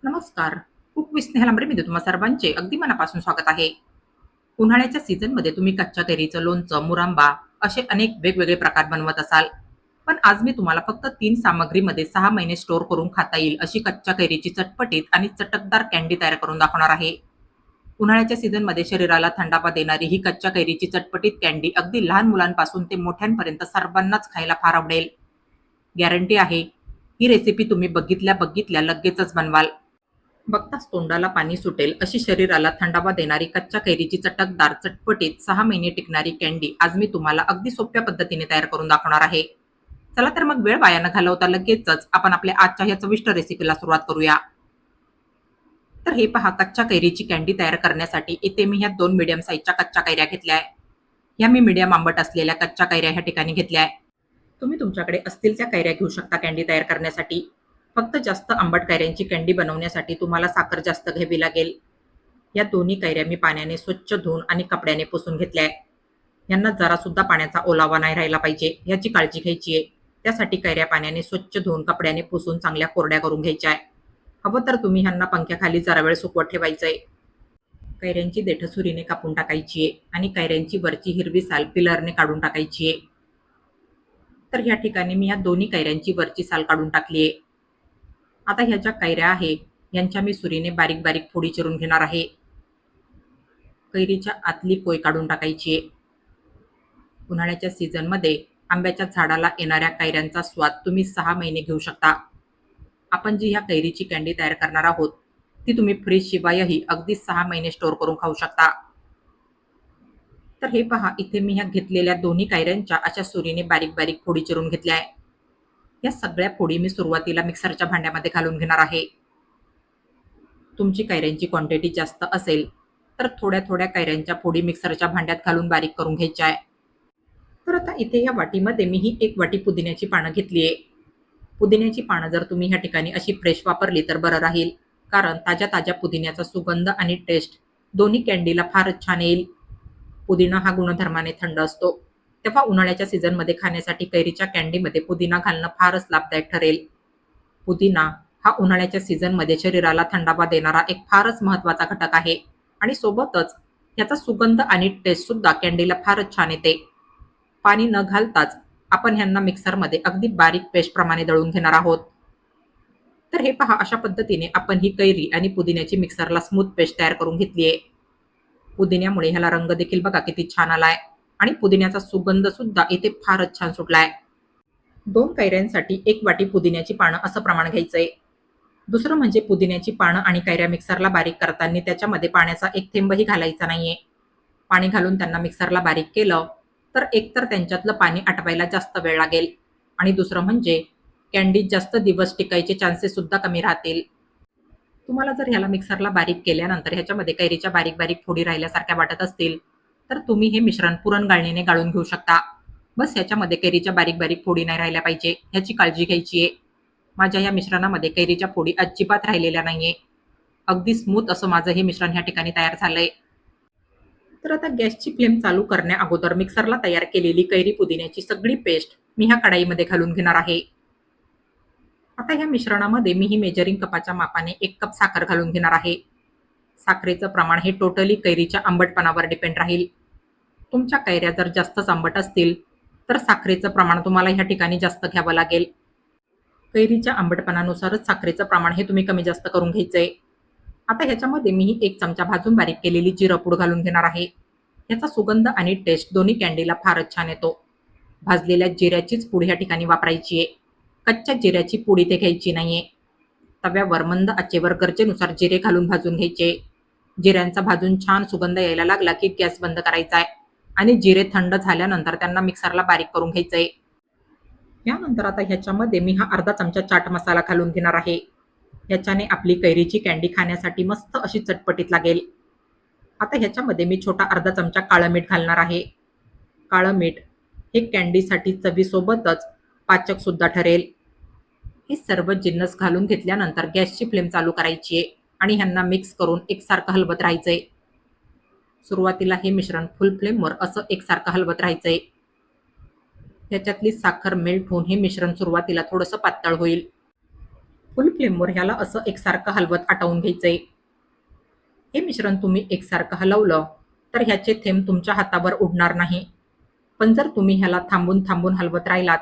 नमस्कार. Cook with स्नेहलांबरेमध्ये तुम्हा सर्वांचे अगदी मनापासून स्वागत आहे. उन्हाळ्याच्या सीझनमध्ये तुम्ही कच्च्या कैरीचं लोणचं, मुरंबा असे अनेक वेगवेगळे प्रकार बनवत असाल. पण आज मी तुम्हाला फक्त 3 सामग्रीमध्ये 6 महिने स्टोअर करून खाता येईल अशी कच्च्या कैरीची चटपटीत आणि चटकदार कँडी तयार करून दाखवणार आहे. उन्हाळ्याच्या सीझनमध्ये शरीराला थंडावा देणारी ही कच्च्या कैरीची चटपटीत कँडी अगदी लहान मुलांपासून ते मोठ्यांपर्यंत सर्वांनाच खायला फार आवडेल. गॅरंटी आहे, ही रेसिपी तुम्ही बघितल्या बघितल्या लगेचच बनवाल. बघताच तोंडाला पाणी सुटेल अशी शरीराला थंडावा देणारी कच्च्या कैरीची चटकदार चटपटीत 6 महिने टिकणारी कँडी आज मी तुम्हाला अगदी सोप्या पद्धतीने तयार करून दाखवणार आहे. चला तर मग वेळ वाया न घालवता लगेचच आपण आपल्या आजच्या ह्या चविष्ट रेसिपीला सुरुवात करूया. तर हे पहा, कच्च्या कैरीची कँडी तयार करण्यासाठी इथे मी ह्या 2 मीडियम साईजच्या कच्च्या कैऱ्या घेतल्या आहे. ह्या मी मीडियम आंबट असलेल्या कच्च्या कैऱ्या ह्या ठिकाणी घेतल्या आहे. तुम्ही तुमच्याकडे असतील त्या कैऱ्या घेऊ शकता कँडी तयार करण्यासाठी. फक्त जास्त आंबट कैऱ्यांची कँडी बनवण्यासाठी तुम्हाला साखर जास्त घ्यावी लागेल. या दोन्ही कैऱ्या मी पाण्याने स्वच्छ धुवून आणि कपड्याने पुसून घेतल्या आहे. यांना जरा सुद्धा पाण्याचा ओलावा नाही राहिला पाहिजे याची काळजी घ्यायची आहे. त्यासाठी कैऱ्या पाण्याने स्वच्छ धुवून कपड्याने पुसून चांगल्या कोरड्या करून घ्यायच्या आहे. हवं तर तुम्ही ह्यांना पंख्याखाली जरा वेळ सुकवत ठेवायचंय. कैऱ्यांची देठं सुरीने कापून टाकायची आहे आणि कैऱ्यांची वरची हिरवी साल पिलरने काढून टाकायची आहे. तर ह्या ठिकाणी मी ह्या दोन्ही कैऱ्यांची वरची साल काढून टाकली आहे. आता ह्या ज्या कैऱ्या आहे यांच्या मी सुरीने बारीक बारीक फोडी चिरून घेणार आहे. कैरीच्या आतली कोय काढून टाकायची आहे. उन्हाळ्याच्या सीझनमध्ये आंब्याच्या झाडाला येणाऱ्या कैऱ्यांचा स्वाद तुम्ही 6 महिने घेऊ शकता. आपण जी ह्या कैरीची कँडी तयार करणार आहोत ती तुम्ही फ्रीज शिवायही अगदी 6 महिने स्टोअर करून खाऊ शकता. तर हे पहा, इथे मी ह्या घेतलेल्या दोन्ही कैऱ्यांच्या अशा सुरीने बारीक बारीक फोडी चिरून घेतल्या आहे. या सगळ्या फोडी मी सुरुवातीला मिक्सरच्या भांड्यामध्ये घालून घेणार आहे. तुमची कैऱ्यांची क्वांटिटी जास्त असेल तर थोड्या थोड्या कैऱ्यांच्या फोडी मिक्सरच्या भांड्यात घालून बारीक करून घ्यायच्या आहे. तर आता इथे या वाटीमध्ये मी ही 1 वाटी पुदिन्याची पानं घेतली आहे. पुदिन्याची पानं जर तुम्ही ह्या ठिकाणी अशी फ्रेश वापरली तर बरं राहील, कारण ताज्या ताज्या पुदिन्याचा सुगंध आणि टेस्ट दोन्ही कँडीला फारच छान येईल. पुदिना हा गुणधर्माने थंड असतो, तेव्हा उन्हाळ्याच्या सीझनमध्ये खाण्यासाठी कैरीच्या कँडीमध्ये पुदिना घालणं फारच लाभदायक ठरेल. पुदिना हा उन्हाळ्याच्या सीझनमध्ये शरीराला थंडावा देणारा एक फारच महत्त्वाचा घटक आहे आणि सोबतच याचा सुगंध आणि टेस्ट सुद्धा कँडीला फारच छान येते. पाणी न घालताच आपण ह्यांना मिक्सरमध्ये अगदी बारीक पेस्ट प्रमाणे दळून घेणार आहोत. तर हे पहा, अशा पद्धतीने आपण ही कैरी आणि पुदिन्याची मिक्सरला स्मूथ पेस्ट तयार करून घेतली आहे. पुदिन्यामुळे ह्याला रंग देखील बघा किती छान आलाय आणि पुदिन्याचा सुगंध सुद्धा इथे फारच छान सुटलाय. 2 कैऱ्यांसाठी 1 वाटी पुदिन्याची पानं असं प्रमाण घ्यायचंय. दुसरं म्हणजे पुदिन्याची पानं आणि कैऱ्या मिक्सरला बारीक करताना त्याच्यामध्ये पाण्याचा एक थेंबही घालायचा नाहीये. पाणी घालून त्यांना मिक्सरला बारीक केलं तर एकतर त्यांच्यातलं पाणी आटवायला जास्त वेळ लागेल आणि दुसरं म्हणजे कँडीत जास्त दिवस टिकायचे चान्सेस सुद्धा कमी राहतील. तुम्हाला जर ह्याला मिक्सरला बारीक केल्यानंतर ह्याच्यामध्ये कैरीच्या बारीक बारीक फोडी राहिल्यासारख्या वाटत असतील तर तुम्ही हे मिश्रण पुरण गाळणीने गाळून घेऊ शकता. बस ह्याच्यामध्ये कैरीच्या बारीक बारीक फोडी नाही राहिल्या पाहिजे ह्याची काळजी घ्यायची आहे. माझ्या या मिश्रणामध्ये कैरीच्या फोडी अजिबात राहिलेल्या नाहीये. अगदी स्मूथ असं माझं हे मिश्रण ह्या ठिकाणी तयार झालंय. तर आता गॅसची फ्लेम चालू करण्या अगोदर मिक्सरला तयार केलेली कैरी पुदिन्याची सगळी पेस्ट मी ह्या कढाईमध्ये घालून घेणार आहे. आता ह्या मिश्रणामध्ये मी ही मेजरिंग कपाच्या मापाने 1 कप साखर घालून घेणार आहे. साखरेचं प्रमाण हे टोटली कैरीच्या आंबटपणावर डिपेंड राहील. तुमच्या कैऱ्या जर जास्तच आंबट असतील तर साखरेचं प्रमाण तुम्हाला ह्या ठिकाणी जास्त घ्यावं लागेल. कैरीच्या आंबटपणानुसारच साखरेचं प्रमाण हे तुम्ही कमी जास्त करून घ्यायचंय. आता ह्याच्यामध्ये मी 1 चमचा भाजून बारीक केलेली जिरपूड घालून घेणार आहे. याचा सुगंध आणि टेस्ट दोन्ही कँडीला फारच छान येतो. भाजलेल्या जिऱ्याचीच पूड ह्या ठिकाणी वापरायची आहे. कच्च्या जिऱ्याची पूड इथे घ्यायची नाहीये. तव्यावर मंद आचेवर गरजेनुसार जिरे घालून भाजून घ्यायचे. जिऱ्यांचा भाजून छान सुगंध यायला लागला की गॅस बंद करायचा आहे आणि जिरे थंड झाल्यानंतर त्यांना मिक्सरला बारीक करून घ्यायचंय. यानंतर आता ह्याच्यामध्ये मी हा अर्धा चमचा चाट मसाला घालून घेणार आहे. याच्याने आपली कैरीची कँडी खाण्यासाठी मस्त अशी चटपटीत लागेल. आता ह्याच्यामध्ये मी छोटा अर्धा चमचा काळं मीठ घालणार आहे. काळं मीठ हे कँडीसाठी चवीसोबतच पाचक सुद्धा ठरेल. हे सर्व जिन्नस घालून घेतल्यानंतर गॅसची फ्लेम चालू करायची आहे आणि ह्यांना मिक्स करून एकसारखं हलवत राहायचंय. सुरुवातीला हे मिश्रण फुल फ्लेमवर असं एकसारखं हलवत राहायचंय. ह्याच्यातली साखर मेल्ट होऊन हे मिश्रण सुरुवातीला थोडंसं पातळ होईल. फुल फ्लेमवर ह्याला असं एकसारखं हलवत आटवून घ्यायचंय. हे मिश्रण तुम्ही एकसारखं हलवलं तर ह्याचे थेंब तुमच्या हातावर उडणार नाही. पण जर तुम्ही ह्याला थांबून थांबून हलवत राहिलात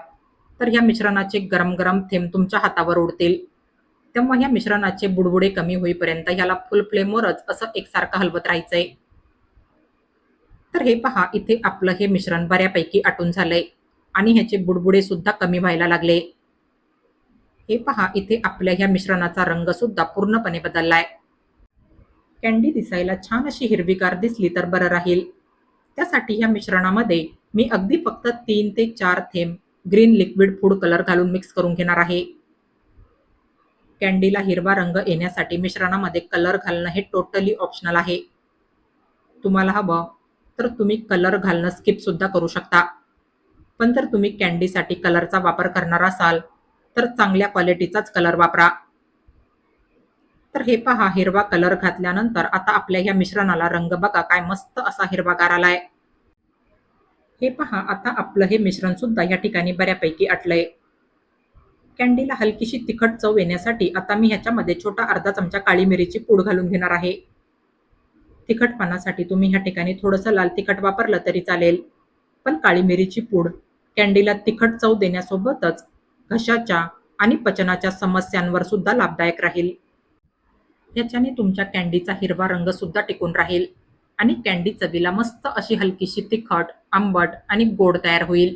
तर ह्या मिश्रणाचे गरम गरम थेंब तुमच्या हातावर उडतील. तेव्हा ह्या मिश्रणाचे बुडबुडे कमी होईपर्यंत ह्याला फुल फ्लेमवरच असं एकसारखं हलवत राहायचंय. तर हे पहा, इथे आपलं हे मिश्रण बऱ्यापैकी आटून झालंय आणि ह्याचे बुडबुडे सुद्धा कमी व्हायला लागले. हे पहा, इथे आपल्या ह्या मिश्रणाचा रंग सुद्धा पूर्णपणे बदललाय. कँडी दिसायला छान अशी हिरवीगार दिसली तर बरं राहील. त्यासाठी ह्या मिश्रणामध्ये मी अगदी फक्त 3 ते 4 थेंब ग्रीन लिक्विड फूड कलर घालून मिक्स करून घेणार आहे. कँडीला हिरवा रंग येण्यासाठी मिश्रणामध्ये कलर घालणं हे टोटली ऑप्शनल आहे. तुम्हाला हवं तर तुम्ही कलर घालणं स्किप सुद्धा करू शकता. पण जर तुम्ही कँडीसाठी कलरचा वापर करणार असाल तर चांगल्या क्वालिटीचाच कलर वापरा. तर हे पहा, हिरवा कलर घातल्यानंतर आता आपल्या ह्या मिश्रणाला रंग बघा काय मस्त असा हिरवागार आलाय. हे पहा, आता आपलं हे मिश्रण सुद्धा या ठिकाणी बऱ्यापैकी आटलंय. कँडीला हलकीशी तिखट चव येण्यासाठी आता मी ह्याच्यामध्ये छोटा अर्धा चमचा काळी मिरीची पूड घालून घेणार आहे. तिखटपणासाठी तुम्ही ह्या ठिकाणी थोडंसं लाल तिखट वापरलं तरी चालेल. पण काळी मिरीची पूड कँडीला तिखट चव देण्यासोबतच घशाच्या आणि पचनाच्या समस्यांवर सुद्धा लाभदायक राहील. याच्याने तुमच्या कँडीचा हिरवा रंग सुद्धा टिकून राहील आणि कँडी चवीला मस्त अशी हलकीशी तिखट, आंबट आणि गोड तयार होईल.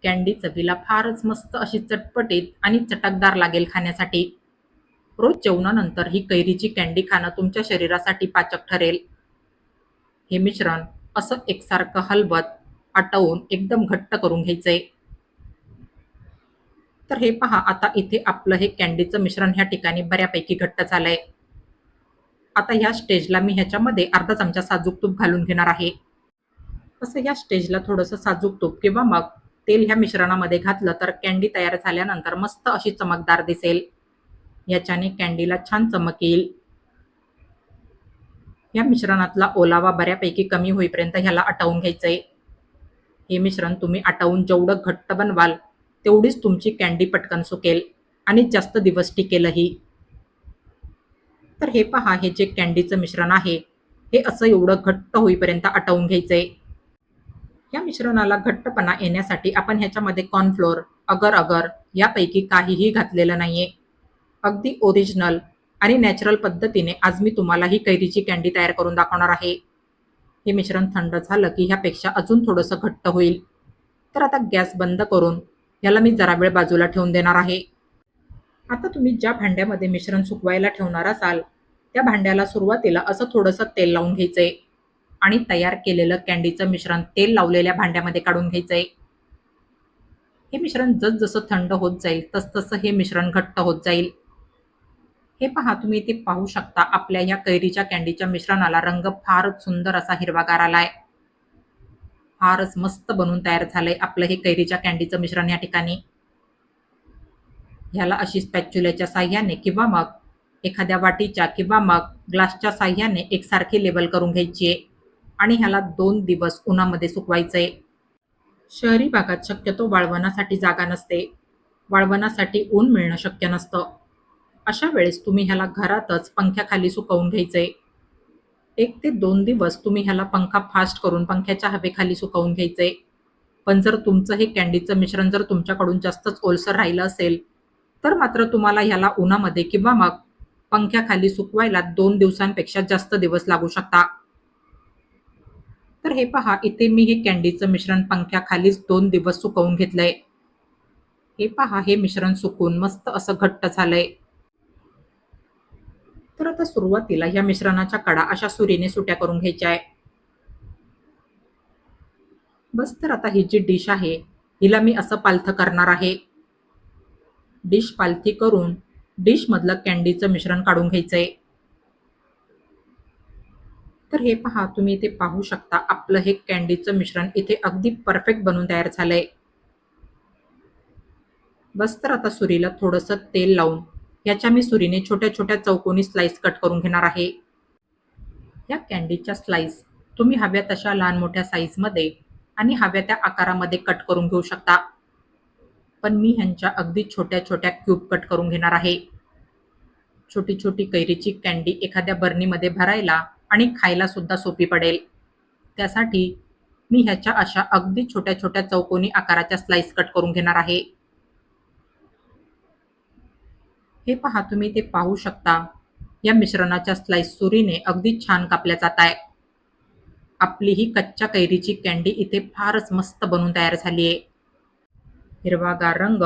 कँडी चवीला फारच मस्त अशी चटपटीत आणि चटकदार लागेल खाण्यासाठी. रोज जेवणानंतर ही कैरीची कँडी खाणं तुमच्या शरीरासाठी पाचक ठरेल. हे मिश्रण असं एकसारखं हलवत आटवून एकदम घट्ट करून घ्यायचंय. तर हे पहा, आता इथे आपलं हे कँडीचं मिश्रण ह्या ठिकाणी बऱ्यापैकी घट्ट झालंय. आता ह्या स्टेजला मी ह्याच्यामध्ये अर्धा चमचा साजूक तूप घालून घेणार आहे. असं ह्या स्टेजला थोडंसं साजूक तूप किंवा मग तेल ह्या मिश्रणामध्ये घातलं तर कँडी तयार झाल्यानंतर मस्त अशी चमकदार दिसेल. याच्याने कँडीला छान चमक येईल. या मिश्रणातला ओलावा बऱ्यापैकी कमी होईपर्यंत ह्याला आटवून घ्यायचंय. हे मिश्रण तुम्ही आटवून जेवढं घट्ट बनवाल तेवढीच तुमची कँडी पटकन सुकेल आणि जास्त दिवस टिकेलही. तर हे पहा, हे जे कँडीचं मिश्रण आहे हे असं एवढं घट्ट होईपर्यंत आटवून घ्यायचंय. या मिश्रणाला घट्टपणा येण्यासाठी आपण ह्याच्यामध्ये कॉर्नफ्लोअर, अगर अगर यापैकी काहीही घातलेलं नाहीये. अगदी ओरिजिनल आणि नॅचरल पद्धतीने आज मी तुम्हाला ही कैरीची कँडी तयार करून दाखवणार आहे. हे मिश्रण थंड झालं की ह्यापेक्षा अजून थोडंसं घट्ट होईल. तर आता गॅस बंद करून ह्याला मी जरा वेळ बाजूला ठेवून देणार आहे. आता तुम्ही ज्या भांड्यामध्ये मिश्रण सुकवायला ठेवणार असाल त्या भांड्याला सुरुवातीला असं थोडंसं तेल लावून घ्यायचंय आणि तयार केलेलं कँडीचं मिश्रण तेल लावलेल्या भांड्यामध्ये काढून घ्यायचंय. हे मिश्रण जसजसं थंड होत जाईल तसतसं हे मिश्रण घट्ट होत जाईल. हे पहा, तुम्ही इथे पाहू शकता आपल्या ह्या कैरीच्या कँडीच्या मिश्रणाला रंग फारच सुंदर असा हिरवागार आलाय. फारच मस्त बनून तयार झालंय आपलं हे कैरीच्या कँडीचं मिश्रण या ठिकाणी. ह्याला अशी स्पॅच्युल्याच्या साह्याने किंवा मग एखाद्या वाटीच्या किंवा मग ग्लासच्या साह्याने एकसारखी लेवल करून घ्यायची आहे आणि ह्याला 2 दिवस उन्हामध्ये सुकवायचंय. शहरी भागात शक्यतो वाळवणासाठी जागा नसते. वाळवणासाठी ऊन मिळणं शक्य नसतं. अशा वेळेस तुम्ही ह्याला घरातच पंख्याखाली सुकवून घ्यायचंय. 1 ते 2 दिवस तुम्ही ह्याला पंखा फास्ट करून पंख्याच्या हवेखाली सुकवून घ्यायचंय. पण जर तुमचं हे कँडीचं मिश्रण जर तुमच्याकडून जास्तच ओलसर राहिलं असेल तर मात्र तुम्हाला ह्याला उन्हामध्ये किंवा मग पंख्याखाली सुकवायला 2 दिवसांपेक्षा जास्त दिवस लागू शकता. तर हे पहा, इथे मी हे कँडीचं मिश्रण पंख्याखालीच 2 दिवस सुकवून घेतलंय. हे पहा, हे मिश्रण सुकून मस्त असं घट्ट झालंय. तर आता सुरुवातीला या मिश्रणाच्या कडा अशा सुरीने सुट्या करून घ्यायच्या आहे. बस, तर आता ही जी डिश आहे हिला मी असं पालथं करणार आहे. डिश पालथी करून डिशमधलं कँडीचं मिश्रण काढून घ्यायचंय. तर हे पहा, तुम्ही इथे पाहू शकता आपलं हे कँडीचं मिश्रण इथे अगदी परफेक्ट बनून तयार झालंय. बस, तर आता सुरीला थोडंसं तेल लावून याच्या मी सुरीने छोट्या छोट्या चौकोनी स्लाइस कट करून घेणार आहे. या कँडीच्या स्लाइस तुम्ही हव्या तशा लहान मोठ्या साईजमध्ये आणि हव्या त्या आकारामध्ये कट करून घेऊ शकता. पण मी ह्यांच्या अगदी छोट्या छोट्या क्यूब कट करून घेणार आहे. छोटी छोटी कैरीची कॅन्डी एखाद्या बर्नीमध्ये भरायला आणि खायला सुद्धा सोपी पडेल. त्यासाठी मी ह्याच्या अशा अगदी छोट्या छोट्या चौकोनी आकाराच्या स्लाइस कट करून घेणार आहे. हे पहा, तुम्ही ते पाहू शकता. या मिश्रणाच्या स्लाइस सुरीने अगदी छान कापल्या जात आहे. आपली ही कच्च्या कैरीची कॅन्डी इथे फारच मस्त बनून तयार झाली आहे. हिरवागार रंग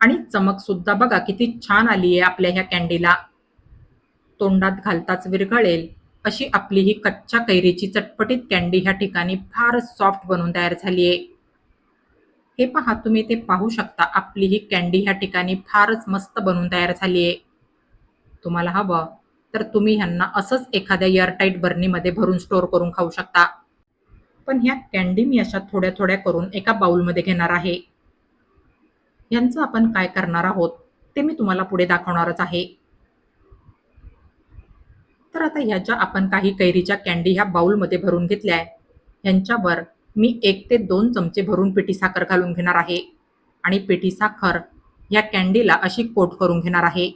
आणि चमक सुद्धा बघा किती छान आली आहे आपल्या ह्या कॅन्डीला. तोंडात घालताच विरघळेल अशी आपली ही कच्च्या कैरीची चटपटीत कॅन्डी ह्या ठिकाणी फारच सॉफ्ट बनून तयार झाली आहे. हे पहा, तुम्ही ते पाहू शकता. आपली ही कॅन्डी ह्या ठिकाणी फारच मस्त बनून तयार झाली आहे. तुम्हाला हवं तर तुम्ही ह्यांना असंच एखाद्या एअरटाईट बर्नीमध्ये भरून स्टोअर करून खाऊ शकता. पण ह्या कॅन्डी मी अशा थोड्या थोड्या करून एका बाउलमध्ये घेणार आहे. ह्यांचं आपण काय करणार आहोत ते मी तुम्हाला पुढे दाखवणारच आहे. तर आता ह्या ज्या आपण काही कैरीच्या कॅन्डी ह्या बाउलमध्ये भरून घेतल्या आहे, ह्यांच्यावर मी 1 ते 2 चमचे भरून पिठी साखर घालून घेणार आहे आणि पिठी साखर ह्या कॅन्डीला अशी कोट करून घेणार आहे.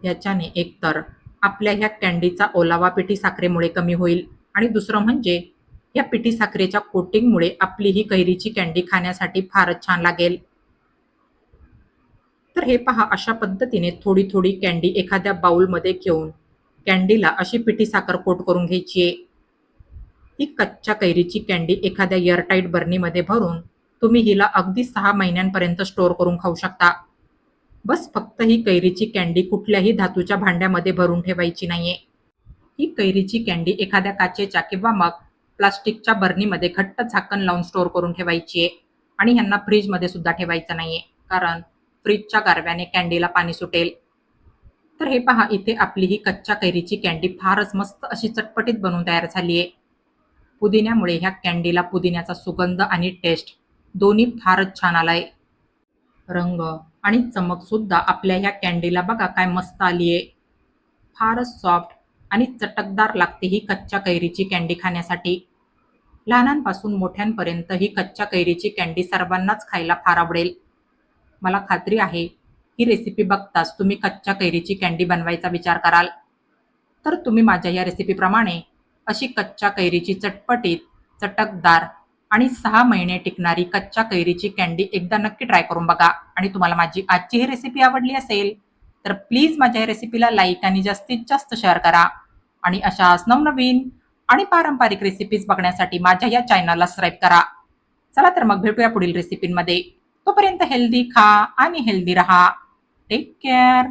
याच्याने एकतर आपल्या ह्या कॅन्डीचा ओलावा पिठी साखरेमुळे कमी होईल आणि दुसरं म्हणजे या पिठी साखरेच्या कोटिंगमुळे आपली ही कैरीची कॅन्डी खाण्यासाठी फारच छान लागेल. तर हे पहा, अशा पद्धतीने थोडी थोडी कॅन्डी एखाद्या बाउलमध्ये घेऊन कॅन्डीला अशी पिठी साखर कोट करून घ्यायची आहे. ही कच्च्या कैरीची कॅन्डी एखाद्या एअरटाईट बर्नीमध्ये भरून तुम्ही हिला अगदी 6 महिन्यांपर्यंत स्टोअर करून खाऊ शकता. बस फक्त ही कैरीची कॅन्डी कुठल्याही धातूच्या भांड्यामध्ये भरून ठेवायची नाहीये. ही कैरीची कॅन्डी एखाद्या काचेच्या किंवा मग प्लास्टिकच्या बर्नीमध्ये घट्ट झाकण लावून स्टोअर करून ठेवायची आहे आणि ह्यांना फ्रीजमध्ये सुद्धा ठेवायचं नाहीये, कारण फ्रीजच्या गारव्याने कॅन्डीला पाणी सुटेल. तर हे पहा, इथे आपली ही कच्च्या कैरीची कॅन्डी फारच मस्त अशी चटपटीत बनवून तयार झाली आहे. पुदिन्यामुळे ह्या कॅन्डीला पुदिन्याचा सुगंध आणि टेस्ट दोन्ही फारच छान आलाय. रंग आणि चमक सुद्धा आपल्या ह्या कॅन्डीला बघा काय मस्त आली आहे. फारच सॉफ्ट आणि चटकदार लागते ही कच्च्या कैरीची कॅन्डी खाण्यासाठी. लहानांपासून मोठ्यांपर्यंत ही कच्च्या कैरीची कॅन्डी सर्वांनाच खायला फार आवडेल. मला खात्री आहे ही रेसिपी बघताच तुम्ही कच्च्या कैरीची कॅन्डी बनवायचा विचार कराल. तर तुम्ही माझ्या या रेसिपीप्रमाणे अशी कच्च्या कैरीची चटपटीत, चटकदार आणि 6 महिने टिकणारी कच्च्या कैरीची कॅन्डी एकदा नक्की ट्राय करून बघा. आणि तुम्हाला माझी आजची ही रेसिपी आवडली असेल तर प्लीज माझ्या या रेसिपीला लाईक आणि जास्तीत जास्त शेअर करा. आणि अशाच नवनवीन आणि पारंपरिक रेसिपीज बघण्यासाठी माझ्या या चॅनलला सबस्क्राईब करा. चला तर मग भेटूया पुढील रेसिपीमध्ये. तोपर्यंत हेल्दी खा आणि हेल्दी रहा. Take care.